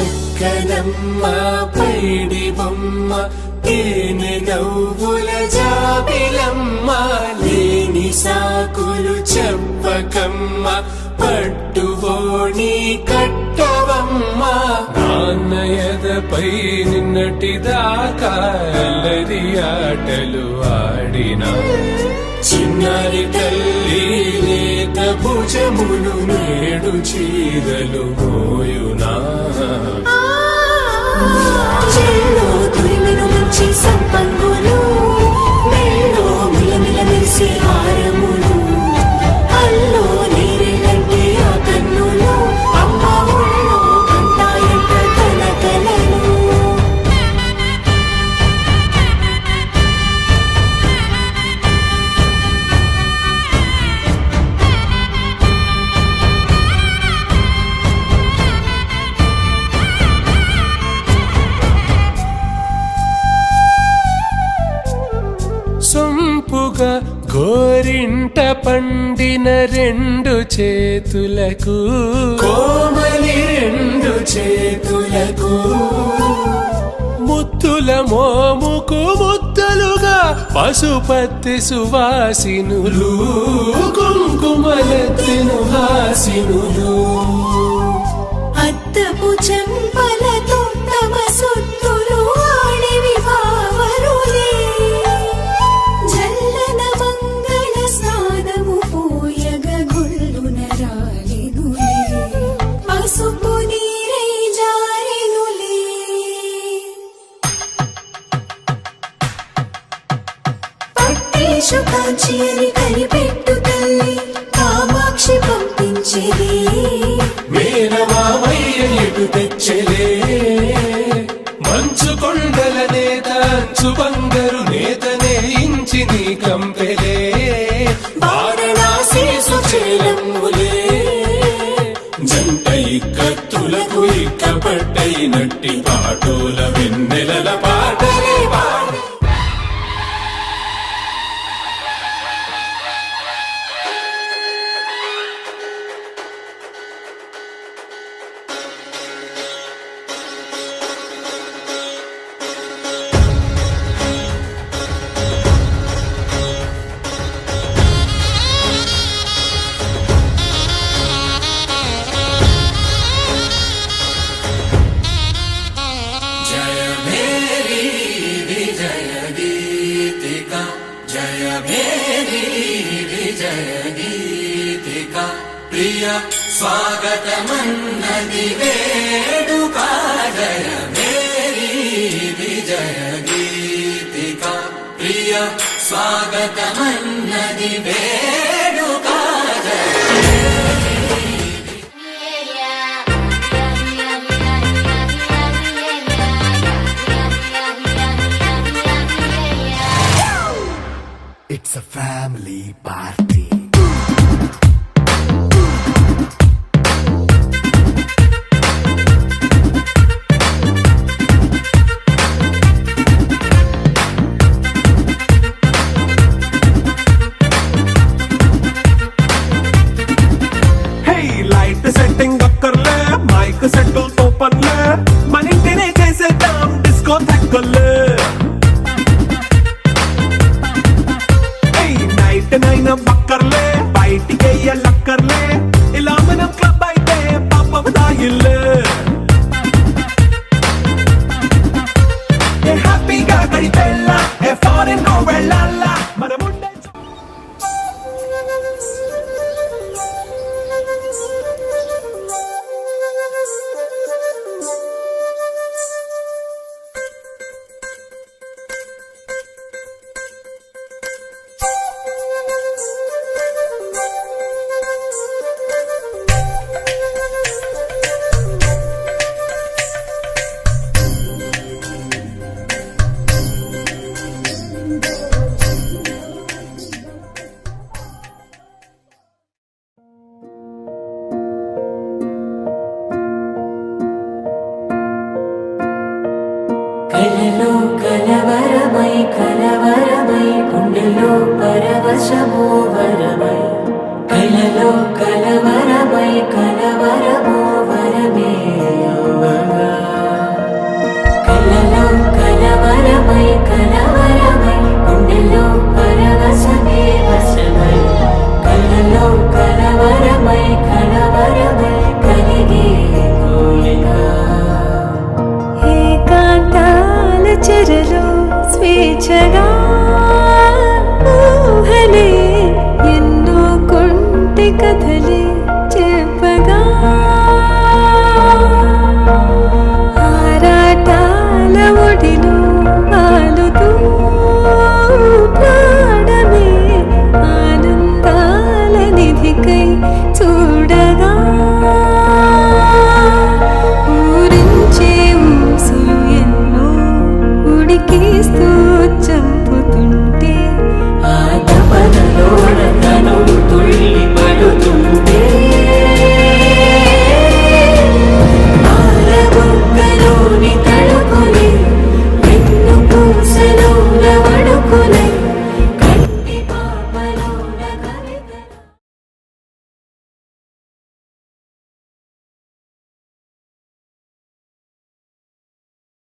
చక్కనమ్మ పైడి బొమ్మ తేనె నవ్వుల జాబిలమ్మ లేని సాకులు చెప్పకమ్మ పట్టువోణి కట్టవమ్మ నాన్నయదపై నిన్నటిదాకా అల్లరి ఆటలు ఆడినా చిన్నారి తల్లి లేత భుజములు నేడు చీరలు మోయునా చెల్లో తురిమిన మంచి సంపంగులు మెల్లో మిలమిల మెరిసే హారములు అల్లో నీరేలంటే ఆ కన్నులు అమ్మ ఒళ్ళో కంటాయంట తన కలలు పూగా గోరింట పండిన రెండు చేతులకు కోమలి రెండు చేతులకు ముత్తుల మోముకు ముద్దలుగా పశుపతి సువాసినులు కుంకుమలెత్తిను హాసినులు అద్దపు చెంపలతో తమ సొత్తులు ఆడివి భావరులే జల్లన మంగళ స్నానము పోయగ గుళ్ళున రాలినులే పసుపు నీరై జారినులే పట్టేశు కాంచి అని కనిపెట్టు తల్లి కామాక్షి పంపించేది మేనమామయ్య ఎటు తెచ్చలే మంచు కొండల నేత అంచు బంగారు నేతనే ఇంచి నీ కంపెలే వారణాసి సుచేలమ్ములే జంట ఇక్కత్తులకు ఇక్కపట్టైనట్టి పాటోల వెన్నెలల పాటలే పాడి ప్రియ స్వాగతమన్నది వేడుక జయ మేరీ విజయ గీతిక ప్రియ స్వాగతమన్నది వేడుక It's a family party. Setting అక్కర్లే మైక్ సెట్టులతో పనులే మన ఇంటినే చేసేద్దాం డిస్కో థెక్కలే నైట్ నైన్ బక్కర్లే బయటికి వెయ్యలక్కర్లే ఇలా మనం క్లబ్ అయితే పాపం దాయిల్లే హ్యాపీగా గడిపెళ్ళా ఏ ఫారెన్ నో వెళ్ళాలా మనం కలలో కలవరమై కలవరమై గుండెలో పరవశమో వరమై కలలో కలవరమై కలవరమో వరమే అవ్వగా కలలో కలవరమై కలవరమై గుండెలో పరవశమే వశమై కలలో కలవరమై కలవరమై కలిగే కోరిక ఏకాంతాల చెరలో స్వేచ్ఛగా